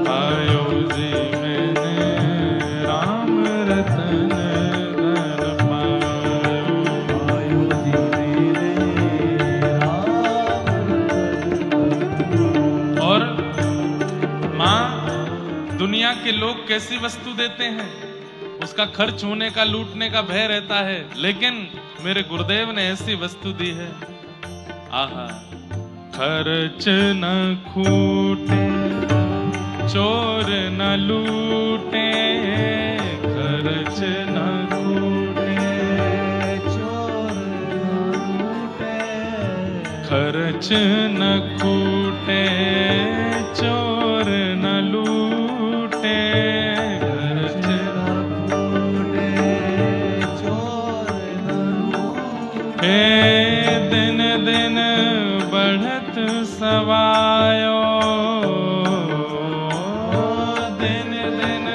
पायो जी मैंने राम रतन धन पायो, पायो जी मैंने और मां, दुनिया के लोग कैसी वस्तु देते हैं, उसका खर्च होने का, लूटने का भय रहता है, लेकिन मेरे गुरुदेव ने ऐसी वस्तु दी है, आहा। खर्च न खूटे, चोर न लूटे, खर्च न खूटे, चोर न लूटे, खर्च न खूटे, चोर न लूटे, खर्च न खूटे, चोर न लूटे। दिन दिन बढ़त सवायो, दिन दिन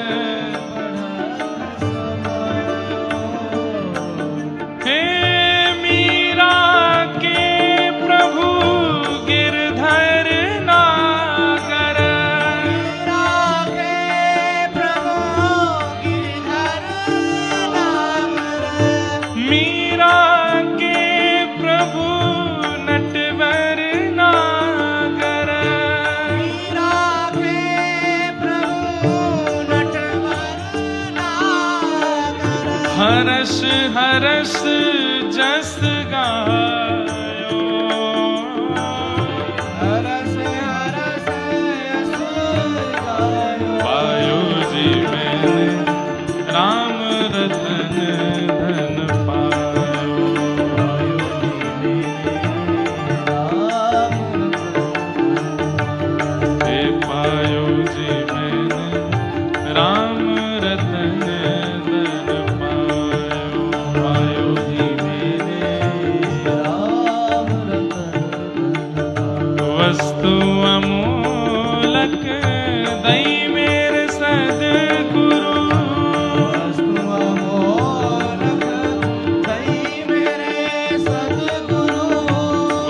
बढ़त सवायो। हे मीरा के प्रभु हरस हरस जस गायो, हरस हरस यस गायो। पायो जी मैंने राम रतन धन पायो, पायो जी मैंने राम हे पायो जी मैंने राम रतन धन पायो, पायो जी मैंने राम रतन वस्तु अमूलक दई मेरे सद्गुरु, वस्तु अमोलक दई मेरे सद्गुरु।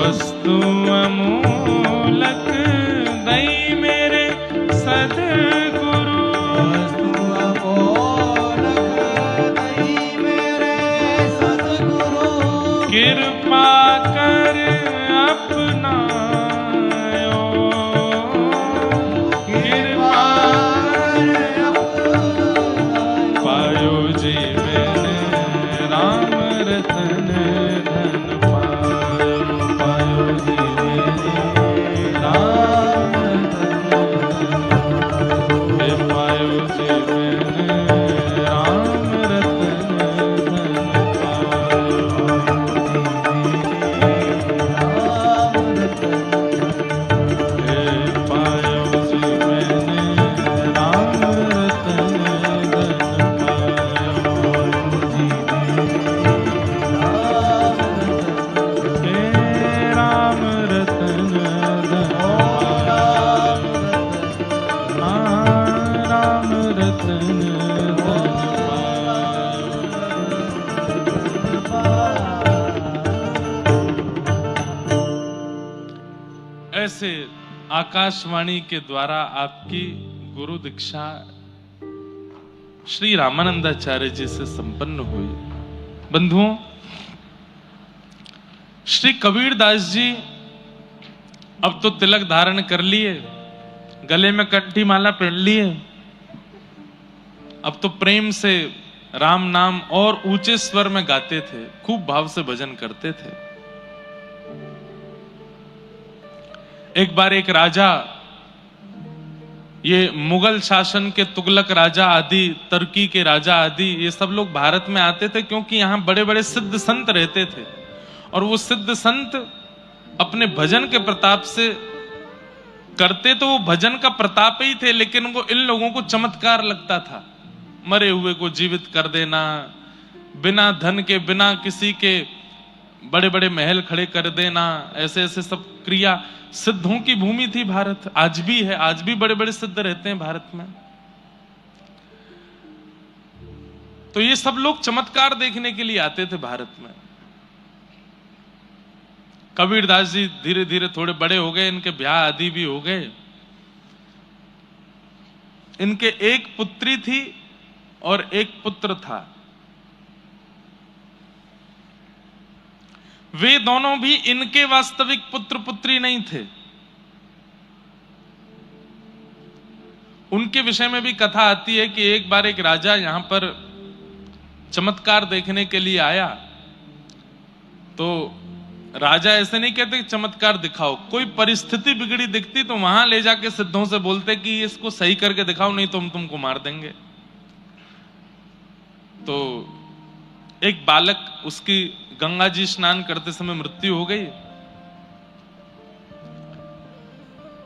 वस्तु अमूलक दई मेरे सद्गुरु, वस्तु अमोलक दई मेरे सद्गुरु। कृपा कर अपनायो, कृपा पायो जी मैंने राम रतन धन पायो, पायो जी मैंने राम हे पायो जी मैंने राम रतन धन पायो, हे पायो जी मैंने राम रतन धन पायो, हे राम रतन धन पायो, राम रतन धन पायो। ऐसे आकाशवाणी के द्वारा आपकी गुरु दीक्षा श्री रामानंदाचार्य जी से संपन्न हुई। बंधुओं, श्री कबीरदास जी अब तो तिलक धारण कर लिए, गले में कंठी माला पहन लिए, अब तो प्रेम से राम नाम और ऊंचे स्वर में गाते थे, खूब भाव से भजन करते थे। एक बार एक राजा, ये मुगल शासन के तुगलक राजा आदि, तुर्की के राजा आदि, ये सब लोग भारत में आते थे क्योंकि यहां बड़े बड़े सिद्ध संत रहते थे, और वो सिद्ध संत अपने भजन के प्रताप से करते तो वो भजन का प्रताप ही थे, लेकिन उनको इन लोगों को चमत्कार लगता था। मरे हुए को जीवित कर देना, बिना धन के, बिना किसी के बड़े बड़े महल खड़े कर देना, ऐसे ऐसे सब क्रिया। सिद्धों की भूमि थी भारत, आज भी है, आज भी बड़े बड़े सिद्ध रहते हैं भारत में। तो ये सब लोग चमत्कार देखने के लिए आते थे भारत में। कबीरदास जी धीरे धीरे थोड़े बड़े हो गए, इनके ब्याह आदि भी हो गए। इनके एक पुत्री थी और एक पुत्र था। वे दोनों भी इनके वास्तविक पुत्र पुत्री नहीं थे। उनके विषय में भी कथा आती है कि एक बार एक राजा यहां पर चमत्कार देखने के लिए आया, तो राजा ऐसे नहीं कहते कि चमत्कार दिखाओ, कोई परिस्थिति बिगड़ी दिखती तो वहां ले जाके सिद्धों से बोलते कि इसको सही करके दिखाओ, नहीं तो हम तुमको मार देंगे। तो एक बालक, उसकी गंगा जी स्नान करते समय मृत्यु हो गई,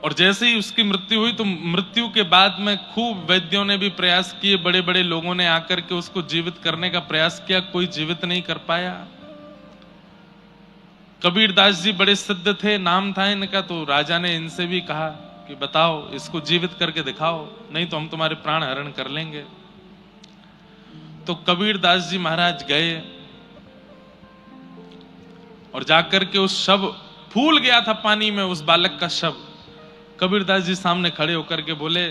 और जैसे ही उसकी मृत्यु हुई तो मृत्यु के बाद में खूब वैद्यों ने भी प्रयास किए, बड़े बड़े लोगों ने आकर के उसको जीवित करने का प्रयास किया, कोई जीवित नहीं कर पाया। कबीरदास जी बड़े सिद्ध थे, नाम था इनका, तो राजा ने इनसे भी कहा कि बताओ, इसको जीवित करके दिखाओ, नहीं तो हम तुम्हारे प्राण हरण कर लेंगे। तो कबीरदास जी महाराज गए और जाकर के उस शव, फूल गया था पानी में उस बालक का शव, कबीरदास जी सामने खड़े होकर के बोले,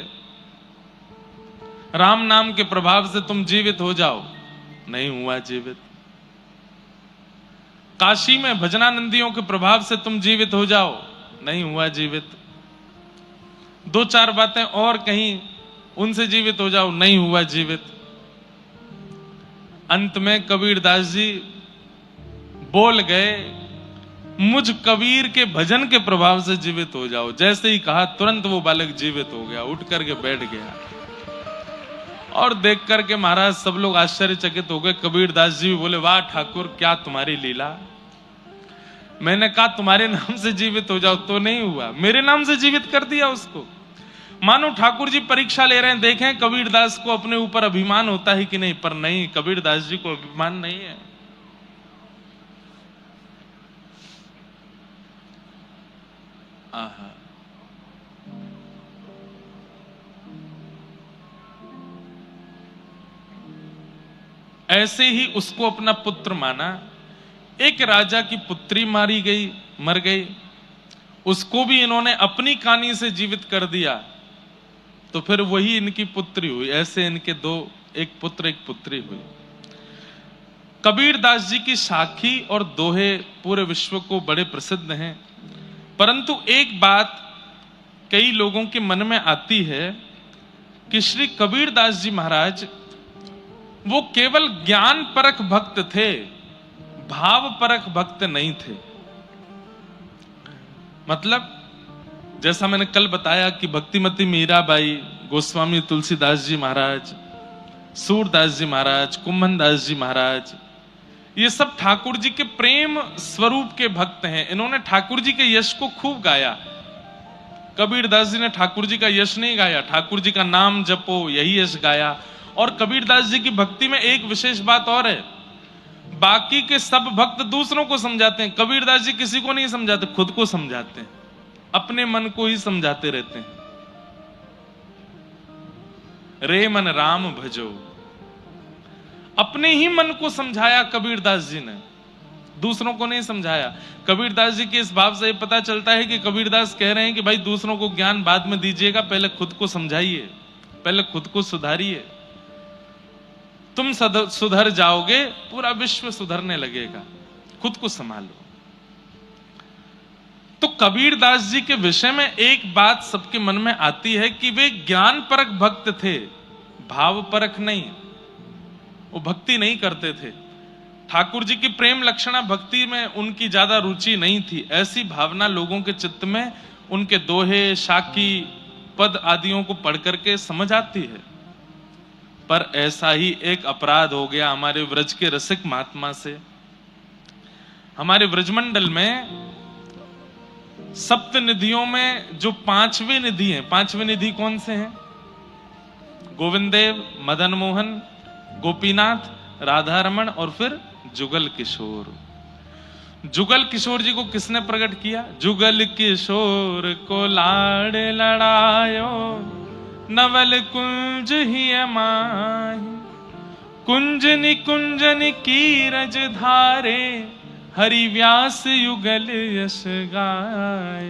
राम नाम के प्रभाव से तुम जीवित हो जाओ। नहीं हुआ जीवित। काशी में भजनानंदियों के प्रभाव से तुम जीवित हो जाओ। नहीं हुआ जीवित। दो चार बातें और कहीं, उनसे जीवित हो जाओ। नहीं हुआ जीवित। अंत में कबीरदास जी बोल गए, मुझ कबीर के भजन के प्रभाव से जीवित हो जाओ। जैसे ही कहा तुरंत वो बालक जीवित हो गया, उठ करके बैठ गया। और देख करके महाराज सब लोग आश्चर्यचकित हो गए। कबीरदास जी भी बोले, वाह ठाकुर, क्या तुम्हारी लीला। मैंने कहा तुम्हारे नाम से जीवित हो जाओ, तो नहीं हुआ, मेरे नाम से जीवित कर दिया उसको। मानो ठाकुर जी परीक्षा ले रहे हैं, देखें कबीरदास को अपने ऊपर अभिमान होता है कि नहीं। पर नहीं, कबीरदास जी को अभिमान नहीं है। आहा, ऐसे ही उसको अपना पुत्र माना। एक राजा की पुत्री मर गई, उसको भी इन्होंने अपनी कहानी से जीवित कर दिया, तो फिर वही इनकी पुत्री हुई। ऐसे इनके दो, एक पुत्र एक पुत्री हुई। कबीरदास जी की साखी और दोहे पूरे विश्व को बड़े प्रसिद्ध हैं, परंतु एक बात कई लोगों के मन में आती है कि श्री कबीरदास जी महाराज वो केवल ज्ञान परक भक्त थे, भाव परक भक्त नहीं थे। मतलब जैसा मैंने कल बताया कि भक्तिमती मीराबाई, गोस्वामी तुलसीदास जी महाराज, सूरदास जी महाराज, कुंभनदास जी महाराज, ये सब ठाकुर जी के प्रेम स्वरूप के भक्त हैं। इन्होंने ठाकुर जी के यश को खूब गाया। कबीरदास जी ने ठाकुर जी का यश नहीं गाया, ठाकुर जी का नाम जपो, यही यश गाया। और कबीरदास जी की भक्ति में एक विशेष बात और है, बाकी के सब भक्त दूसरों को समझाते हैं, कबीरदास जी किसी को नहीं समझाते, खुद को समझाते हैं, अपने मन को ही समझाते रहते हैं। रे मन राम भजो, अपने ही मन को समझाया कबीरदास जी ने, दूसरों को नहीं समझाया। कबीरदास जी के इस भाव से पता चलता है कि कबीरदास कह रहे हैं कि भाई दूसरों को ज्ञान बाद में दीजिएगा, पहले खुद को समझाइए, पहले खुद को सुधारिए। तुम सुधर जाओगे, पूरा विश्व सुधरने लगेगा। खुद को संभालो। तो कबीरदास जी के विषय में एक बात सबके मन में आती है कि वे ज्ञान परक भक्त थे, भाव परक नहीं। वो भक्ति नहीं करते थे। ठाकुर जी की प्रेम लक्षणा भक्ति में उनकी ज्यादा रुचि नहीं थी। ऐसी भावना लोगों के चित्त में उनके दोहे, शाकी, पद आदियों को पढ़ करके समझ आती है। पर ऐसा ही एक अपराध हो गया हमारे व्रज के रसिक महात्मा से। हमारे व्रजमंडल में सप्त निधियों में जो पांचवी निधि है, पांचवी निधि कौन से हैं? गोविंद देव, मदन मोहन, गोपीनाथ, राधा रमन और फिर जुगल किशोर। जुगल किशोर जी को किसने प्रकट किया? जुगल किशोर को लाड़ लड़ायो, नवल कुंज ही माही, कुंज निकुंजन की रज धारे, हरि व्यास युगल यश गाय,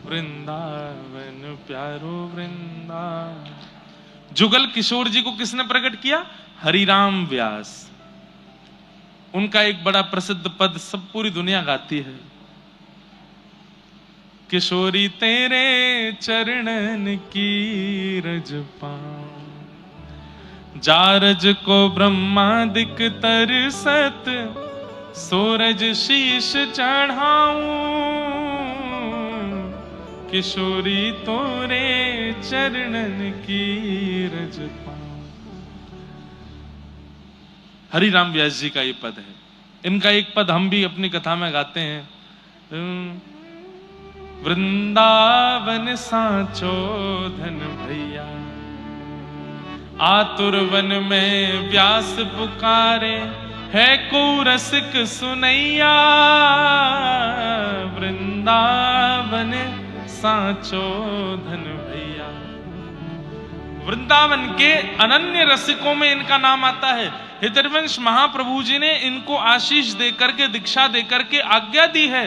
वृंदावन प्यारो वृंदावन। जुगल किशोर जी को किसने प्रकट किया? हरिराम व्यास। उनका एक बड़ा प्रसिद्ध पद सब पूरी दुनिया गाती है, किशोरी तेरे चरणन की रज पाऊं, जारज को ब्रह्मादिक तरसत, सूरज शीश चढ़ाऊं, किशोरी तोरे चरणन की रज पाऊं। हरिराम व्यास जी का ये पद है। इनका एक पद हम भी अपनी कथा में गाते हैं, वृंदावन सांचो धन भैया, आतुर वन में व्यास पुकारे, है को रसिक सुनैया, वृंदावन सांचो धन भैया। वृंदावन के अनन्य रसिकों में इनका नाम आता है। हितवंश महाप्रभु जी ने इनको आशीष देकर के, दीक्षा देकर के आज्ञा दी है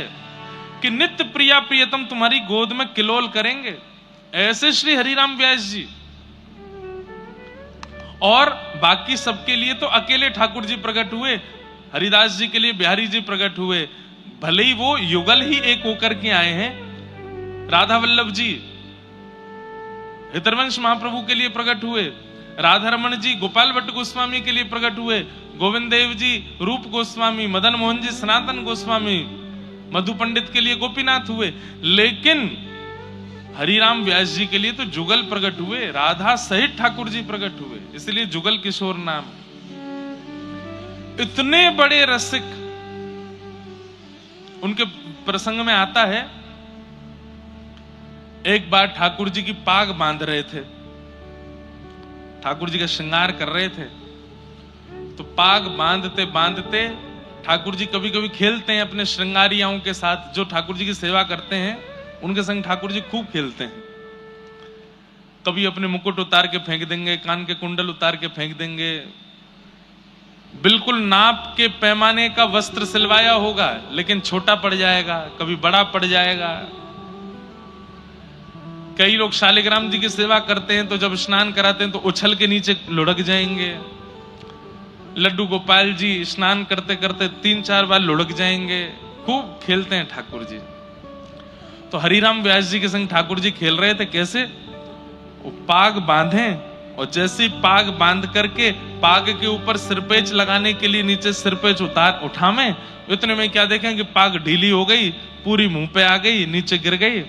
कि नित्य प्रिया प्रियतम तुम्हारी गोद में किलोल करेंगे। ऐसे श्री हरिराम व्यास जी। और बाकी सबके लिए तो अकेले ठाकुर जी प्रकट हुए, हरिदास जी के लिए बिहारी जी प्रकट हुए, भले ही वो युगल ही एक होकर के आए हैं। राधा वल्लभ जी हितवंश महाप्रभु के लिए प्रकट हुए, राधा रमन जी गोपाल भट्ट गोस्वामी के लिए प्रकट हुए, गोविंद देव जी रूप गोस्वामी, मदन मोहन जी सनातन गोस्वामी, मधु पंडित के लिए गोपीनाथ हुए, लेकिन हरिराम व्यास जी के लिए तो जुगल प्रकट हुए, राधा सहित ठाकुर जी प्रकट हुए, इसलिए जुगल किशोर नाम। इतने बड़े रसिक, उनके प्रसंग में आता है, एक बार ठाकुर जी की पाग बांध रहे थे, ठाकुर जी का श्रृंगार कर रहे थे, तो पाग बांधते बांधते ठाकुर जी कभी कभी खेलते हैं अपने श्रृंगारियाओं के साथ, जो ठाकुर जी की सेवा करते हैं उनके संग ठाकुर जी खूब खेलते हैं। कभी अपने मुकुट उतार के फेंक देंगे, कान के कुंडल उतार के फेंक देंगे, बिल्कुल नाप के पैमाने का वस्त्र सिलवाया होगा लेकिन छोटा पड़ जाएगा, कभी बड़ा पड़ जाएगा। कई लोग शालिग्राम जी की सेवा करते हैं तो जब स्नान कराते हैं तो उछल के नीचे लुढ़क जाएंगे। लड्डू गोपाल जी स्नान करते करते 3-4 बार लुढ़क जाएंगे, खूब खेलते हैं ठाकुर जी। तो हरिराम व्यास जी के संग ठाकुर जी खेल रहे थे, कैसे? वो पाग बांधे और जैसे पाग बांध करके पाग के ऊपर सिरपेच लगाने के लिए नीचे सिरपेच उठावे, इतने में क्या देखें कि पाग ढीली हो गई, पूरी मुंह पे आ गई, नीचे गिर गई।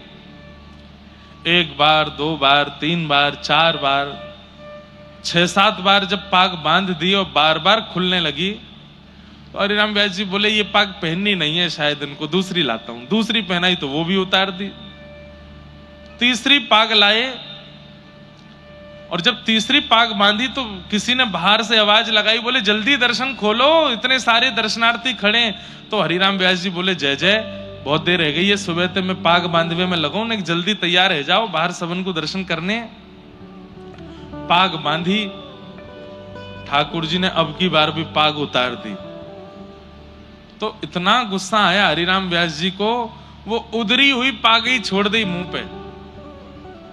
1 बार 2 बार 3 बार 4 बार 6-7 बार जब पाग बांध दी और बार बार खुलने लगी, तो हरिराम व्यास जी बोले ये पाग पहननी नहीं है, शायद इनको दूसरी लाता हूं। दूसरी पहनाई तो वो भी उतार दी। तीसरी पाग लाए और जब तीसरी पाग बांधी तो किसी ने बाहर से आवाज लगाई, बोले जल्दी दर्शन खोलो, इतने सारे दर्शनार्थी खड़े। तो हरिराम व्यास जी बोले जय जय, बहुत देर रह गई है, सुबह तक मैं पाग बांधवे में लगाऊं ना, जल्दी तैयार हो जाओ, बाहर सबन को दर्शन करने। पाग बांधी, ठाकुर जी ने अब की बार भी पाग उतार दी। तो इतना गुस्सा आया हरिराम व्यास जी को, वो उधरी हुई पाग ही छोड़ दी मुंह पे,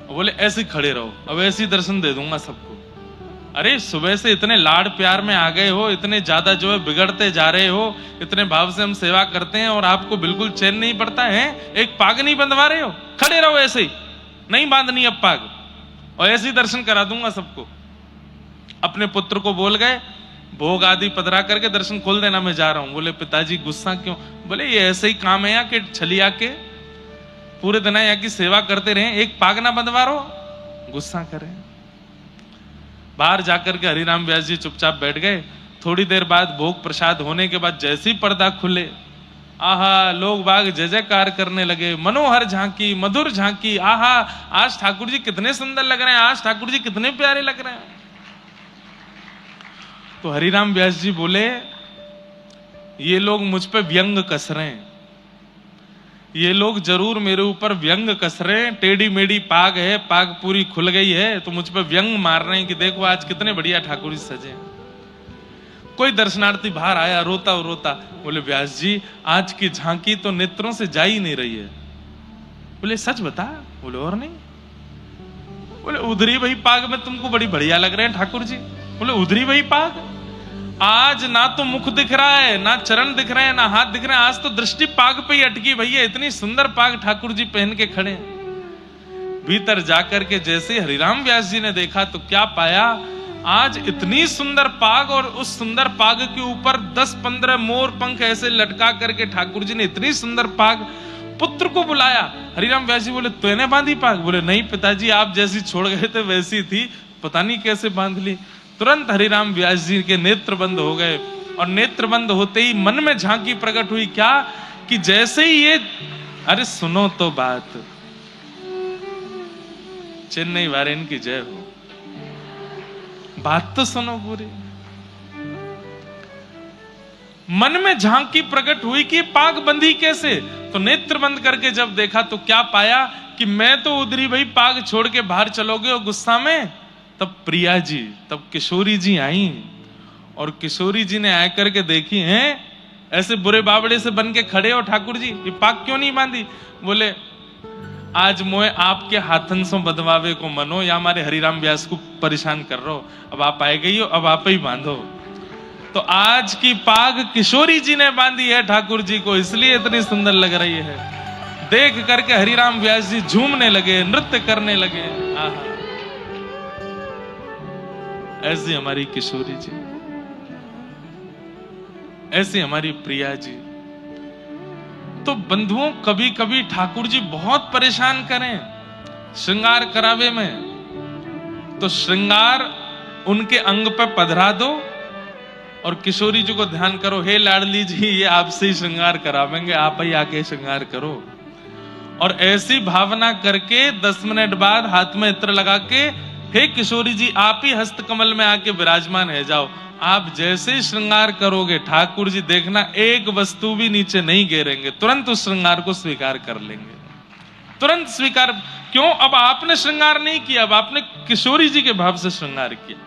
बोले ऐसे खड़े रहो, अब ऐसे दर्शन दे दूंगा सबको। अरे सुबह से इतने लाड प्यार में आ गए हो, इतने ज्यादा जो है बिगड़ते जा रहे हो, इतने भाव से हम सेवा करते हैं और आपको बिल्कुल चैन नहीं पड़ता है, एक पाग नहीं बंधवा रहे हो, खड़े रहो ऐसे ही, नहीं बांधनी अब पाग, और ऐसे ही दर्शन करा दूंगा सबको। अपने पुत्र को बोल गए, भोग आदि पधरा करके दर्शन खोल देना, मैं जा रहा हूं। बोले पिताजी गुस्सा क्यों? बोले ये ऐसे ही काम है यहाँ के, छलिया के पूरे दिन यहाँ की सेवा करते रहे, एक पाग ना बंधवा रहो, गुस्सा करें। बाहर जाकर के हरिराम व्यास जी चुपचाप बैठ गए। थोड़ी देर बाद भोग प्रसाद होने के बाद जैसे ही पर्दा खुले, आहा, लोग बाग जय जयकार करने लगे, मनोहर झांकी, मधुर झांकी, आहा, आज ठाकुर जी कितने सुंदर लग रहे हैं, आज ठाकुर जी कितने प्यारे लग रहे हैं। तो हरिराम व्यास जी बोले ये लोग मुझ पे व्यंग कस रहे हैं, ये लोग जरूर मेरे ऊपर व्यंग कस रहे हैं, टेढ़ी मेढ़ी पाग है, पाग पूरी खुल गई है, तो मुझ पे व्यंग मार रहे हैं कि देखो आज कितने बढ़िया ठाकुर जी सजे। कोई दर्शनार्थी बाहर आया रोता रोता, बोले व्यास जी आज की झांकी तो नेत्रों से जा ही नहीं रही है। बोले सच बता? बोले और नहीं। बोले उधरी वही पाग में तुमको बड़ी बढ़िया लग रहे हैं ठाकुर जी। बोले उधरी वही पाग, आज ना तो मुख दिख रहा है, ना चरण दिख रहे हैं, ना हाथ दिख रहे हैं, आज तो दृष्टि पाग पे ही अटकी भैया, इतनी सुंदर पाग ठाकुर जी पहन के खड़े। भीतर जाकर के जैसे हरिराम व्यास जी ने देखा तो क्या पाया, आज इतनी सुंदर पाग और उस सुंदर पाग के ऊपर 10-15 मोर पंख ऐसे लटका करके ठाकुर जी ने इतनी सुंदर पाग। पुत्र को बुलाया, हरिराम व्यास जी बोले तूने बांधी पाग? बोले नहीं पिताजी, आप जैसी छोड़ गए थे वैसी थी, पता नहीं कैसे बांध ली। तुरंत हरिराम व्यास जी के नेत्र बंद हो गए और नेत्र बंद होते ही मन में झांकी प्रकट हुई, क्या कि जैसे ही ये, अरे सुनो तो बात, चेन्नई वारेन की जय हो, बात तो सुनो पूरी। मन में झांकी प्रकट हुई कि पाग बंधी कैसे, तो नेत्र बंद करके जब देखा तो क्या पाया कि मैं तो उधरी भाई पाग छोड़ के बाहर चलोगे और गुस्सा में। तब प्रिया जी, तब किशोरी जी आई और किशोरी जी ने आकर के देखी, हैं ऐसे बुरे बावड़े से बन के खड़े हो ठाकुर जी, ये पाग क्यों नहीं बांधी? बोले आज मोए आपके हाथन से बदवावे को मनो, या हमारे हरिराम व्यास को परेशान कर रहे हो, अब आप आए गई हो, अब आप ही बांधो। तो आज की पाग किशोरी जी ने बांधी है ठाकुर जी को, इसलिए इतनी सुंदर लग रही है। देख करके हरिराम व्यास जी झूमने लगे, नृत्य करने लगे। आहा, ऐसी हमारी किशोरी जी, ऐसी हमारी प्रिया जी। तो बंधुओं, कभी कभी ठाकुर जी बहुत परेशान करें श्रृंगार करावे में, तो श्रृंगार उनके अंग पे पधरा दो और किशोरी जी को ध्यान करो, हे लाडली जी ये आपसे ही श्रृंगार करावेंगे, आप ही आके श्रृंगार करो। और ऐसी भावना करके 10 मिनट बाद हाथ में इत्र लगा के, हे किशोरी जी आप ही हस्त कमल में आके विराजमान है जाओ। आप जैसे ही श्रृंगार करोगे ठाकुर जी देखना एक वस्तु भी नीचे नहीं गिरेंगे, तुरंत उस श्रृंगार को स्वीकार कर लेंगे, तुरंत स्वीकार। क्यों? अब आपने श्रृंगार नहीं किया, अब आपने किशोरी जी के भाव से श्रृंगार किया।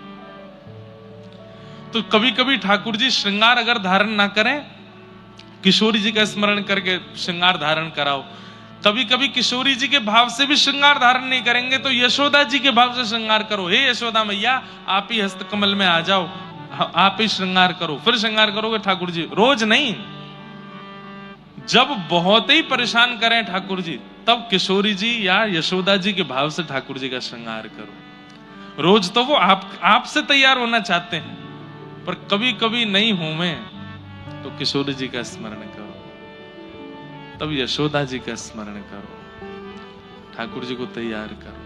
तो कभी कभी ठाकुर जी श्रृंगार अगर धारण ना करें, किशोरी जी का स्मरण करके श्रृंगार धारण कराओ। कभी कभी किशोरी जी के भाव से भी श्रृंगार धारण नहीं करेंगे तो यशोदा जी के भाव से श्रृंगार करो, हे यशोदा मैया आप ही हस्त कमल में आ जाओ, आप ही श्रृंगार करो। फिर श्रृंगार करोगे ठाकुर जी, रोज नहीं। जब बहुत ही परेशान करें ठाकुर जी, तब किशोरी जी या यशोदा जी के भाव से ठाकुर जी का श्रृंगार करो। रोज तो वो आपसे तैयार होना चाहते हैं, पर कभी कभी नहीं हूं मैं, तो किशोरी जी का स्मरण करो, तब यशोदा जी का स्मरण करो, ठाकुर जी को तैयार करो।